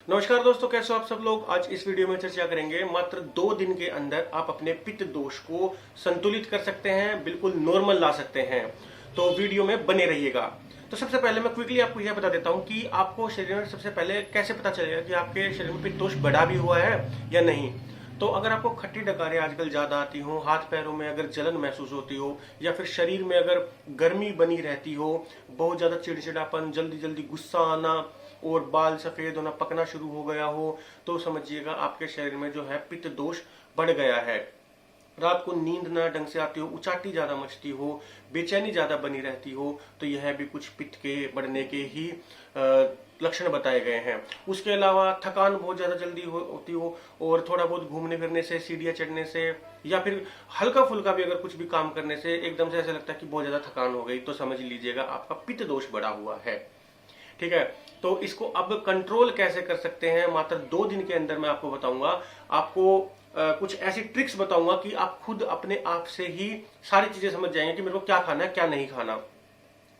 नमस्कार दोस्तों, कैसे हो आप सब लोग। आज इस वीडियो में चर्चा करेंगे मात्र 2 दिन के अंदर आप अपने पित्त दोष को संतुलित कर सकते हैं, बिल्कुल नॉर्मल ला सकते हैं। तो वीडियो में बने रहिएगा। तो सबसे पहले मैं क्विकली आपको यह बता देता हूं कि आपको शरीर में सबसे पहले कैसे पता चलेगा कि आपके शरीर में पित्त दोष बढ़ा भी हुआ है या नहीं। तो अगर आपको खट्टी डकारें आजकल ज्यादा आती हो, हाथ पैरों में अगर जलन महसूस होती हो, या फिर शरीर में अगर गर्मी बनी रहती हो, बहुत ज्यादा चिड़चिड़ापन, जल्दी जल्दी गुस्सा आना और बाल सफेद होना, पकना शुरू हो गया हो, तो समझिएगा आपके शरीर में जो है पित्त दोष बढ़ गया है। रात को नींद ना ढंग से आती हो, उचाटी ज्यादा मचती हो, बेचैनी ज्यादा बनी रहती हो, तो यह भी कुछ पित्त के बढ़ने के ही लक्षण बताए गए हैं। उसके अलावा थकान बहुत ज्यादा जल्दी होती हो और थोड़ा बहुत घूमने फिरने से, सीढ़ियां चढ़ने से, या फिर हल्का फुल्का भी अगर कुछ भी काम करने से एकदम से ऐसा लगता है कि बहुत ज्यादा थकान हो गई, तो समझ लीजिएगा आपका पित्त दोष बढ़ा हुआ है। ठीक है, तो इसको अब कंट्रोल कैसे कर सकते हैं, मात्र 2 दिन के अंदर मैं आपको बताऊंगा। आपको कुछ ऐसी ट्रिक्स बताऊंगा कि आप खुद अपने आप से ही सारी चीजें समझ जाएंगे कि मेरे को क्या खाना है, क्या नहीं खाना।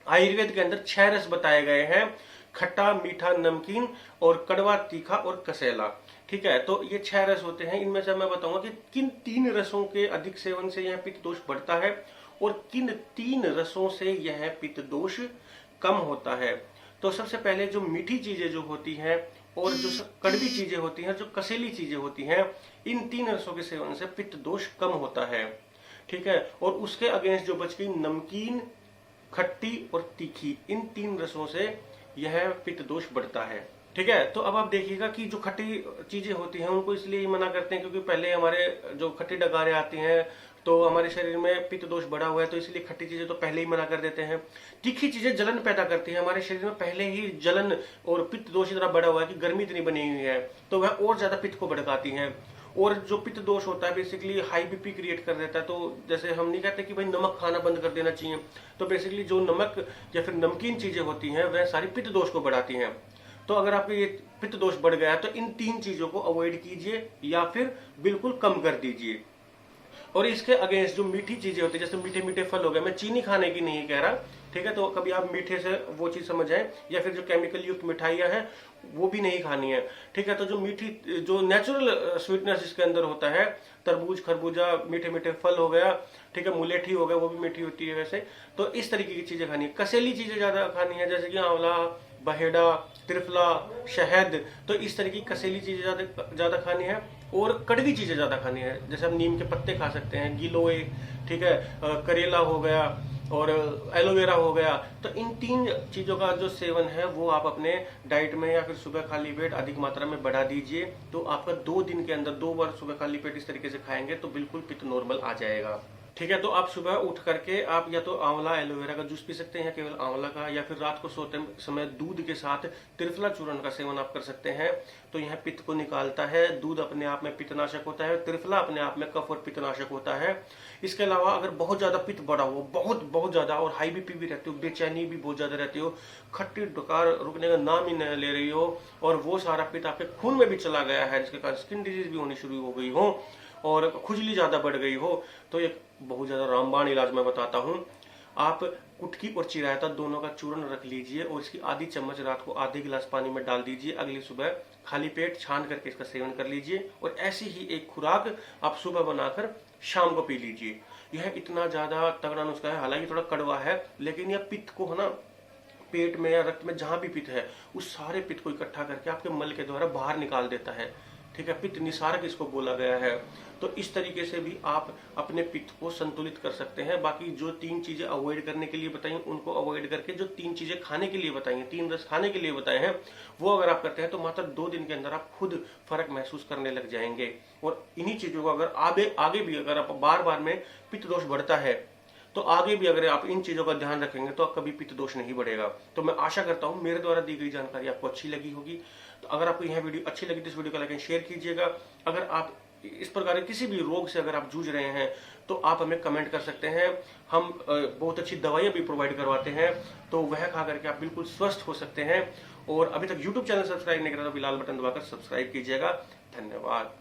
आयुर्वेद के अंदर 6 रस बताए गए हैं: खट्टा, मीठा, नमकीन और कड़वा, तीखा और कसेला। ठीक है, तो ये 6 रस होते हैं। इनमें से मैं बताऊंगा कि किन 3 रसों के अधिक सेवन से यह पित्त दोष बढ़ता है और किन 3 रसों से यह पित्त दोष कम होता है। तो सबसे पहले जो मीठी चीजें जो होती हैं और जो कड़वी चीजें होती हैं, जो कसेली चीजें होती हैं, इन 3 रसों के सेवन से पित्त दोष कम होता है। ठीक है, और उसके अगेंस्ट जो बच गई नमकीन, खट्टी और तीखी, इन 3 रसों से यह पित्त दोष बढ़ता है। ठीक है, तो अब आप देखिएगा कि जो खट्टी चीजें होती हैं उनको इसलिए ही मना करते हैं क्योंकि पहले हमारे जो खट्टी डगारें आती हैं तो हमारे शरीर में पित्त दोष बढ़ा हुआ है, तो इसलिए खट्टी चीजें तो पहले ही मना कर देते हैं। तीखी चीजें जलन पैदा करती है, हमारे शरीर में पहले ही जलन और पित्त दोष इतना बढ़ा हुआ है कि गर्मी इतनी बनी हुई है, तो वह और ज्यादा पित्त को भड़काती हैं। और जो पित्त दोष होता है बेसिकली हाई बीपी क्रिएट कर देता है। तो जैसे हम नहीं कहते कि भाई नमक खाना बंद कर देना चाहिए, तो बेसिकली जो नमक या फिर नमकीन चीजें होती हैं वह सारी पित्त दोष को बढ़ाती हैं। तो अगर आपके ये पित्त दोष बढ़ गया है तो इन 3 चीजों को अवॉइड कीजिए या फिर बिल्कुल कम कर दीजिए। और इसके अगेंस्ट जो मीठी चीजें होती है, जैसे मीठे मीठे फल हो गए, मैं चीनी खाने की नहीं कह रहा, ठीक है, तो कभी आप मीठे से वो चीज समझ जाए, या फिर जो केमिकल युक्त मिठाइयां हैं वो भी नहीं खानी है। ठीक है, तो जो मीठी, जो नेचुरल स्वीटनेस इसके अंदर होता है, तरबूज, खरबूजा, मीठे मीठे फल हो गया, ठीक है, मुलेठी हो गया, वो भी मीठी होती है वैसे, तो इस तरीके की चीजें खानी है। कसेली चीजें ज्यादा खानी है, जैसे कि आंवला, बहेड़ा, त्रिफला, शहद, तो इस तरह की कसेली चीजें ज्यादा खानी है। और कड़वी चीजें ज्यादा खानी है, जैसे हम नीम के पत्ते खा सकते हैं, गिलोय, ठीक है, करेला हो गया और एलोवेरा हो गया। तो इन 3 चीजों का जो सेवन है वो आप अपने डाइट में या फिर सुबह खाली पेट अधिक मात्रा में बढ़ा दीजिए। तो आपका 2 दिन के अंदर 2 बार सुबह खाली पेट इस तरीके से खाएंगे तो बिल्कुल पित्त नॉर्मल आ जाएगा। ठीक है, तो आप सुबह उठ करके आप या तो आंवला, एलोवेरा का जूस पी सकते हैं या केवल आंवला का, या फिर रात को सोते समय दूध के साथ त्रिफला चूर्ण का सेवन आप कर सकते हैं। तो यह पित्त को निकालता है। दूध अपने आप में पित्तनाशक होता है, त्रिफला अपने आप में कफ और पित्तनाशक होता है। इसके अलावा अगर बहुत ज्यादा पित्त बढ़ा हो, बहुत बहुत ज्यादा, और हाई बीपी भी रहती हो, बेचैनी भी बहुत ज्यादा रहती हो, खट्टी डकार रुकने का नाम ही नहीं ले रही हो, और वो सारा पित्त आपके खून में भी चला गया है, जिसके कारण स्किन डिजीज भी होनी शुरू हो गई हो और खुजली ज्यादा बढ़ गई हो, तो एक बहुत ज्यादा रामबाण इलाज मैं बताता हूं। आप कुटकी और चिरायता दोनों का चूर्ण रख लीजिए और इसकी आधी चम्मच रात को आधे गिलास पानी में डाल दीजिए। अगली सुबह खाली पेट छान करके इसका सेवन कर लीजिए और ऐसी ही एक खुराक आप सुबह बनाकर शाम को पी लीजिए। यह इतना ज्यादा तगड़ा नुस्खा है, हालांकि थोड़ा कड़वा है, लेकिन यह पित्त को है ना, पेट में या रक्त में जहां भी पित्त है उस सारे पित्त को इकट्ठा करके आपके मल के द्वारा बाहर निकाल देता है। ठीक है, पित्त निसारक इसको बोला गया है। तो इस तरीके से भी आप अपने पित्त को संतुलित कर सकते हैं। बाकी जो 3 चीजें अवॉइड करने के लिए बताई उनको अवॉइड करके जो 3 चीजें खाने के लिए बताई हैं, 3 रस खाने के लिए बताए हैं, वो अगर आप करते हैं तो मात्र 2 दिन के अंदर आप खुद फर्क महसूस करने लग जाएंगे। और इन्हीं चीजों को अगर आगे भी अगर आप बार बार में पित्त दोष बढ़ता है तो आगे भी अगर आप इन चीजों का ध्यान रखेंगे तो कभी पित्त दोष नहीं बढ़ेगा। तो मैं आशा करता हूं मेरे द्वारा दी गई जानकारी आपको अच्छी लगी होगी। तो अगर आपको यह वीडियो अच्छी लगी तो इस वीडियो को लाइक एंड शेयर कीजिएगा। अगर आप इस प्रकार के किसी भी रोग से अगर आप जूझ रहे हैं तो आप हमें कमेंट कर सकते हैं। हम बहुत अच्छी दवाइयां भी प्रोवाइड करवाते हैं, तो वह खा करके आप बिल्कुल स्वस्थ हो सकते हैं। और अभी तक यूट्यूब चैनल सब्सक्राइब नहीं करा तो अभी लाल बटन दबाकर सब्सक्राइब कीजिएगा। धन्यवाद।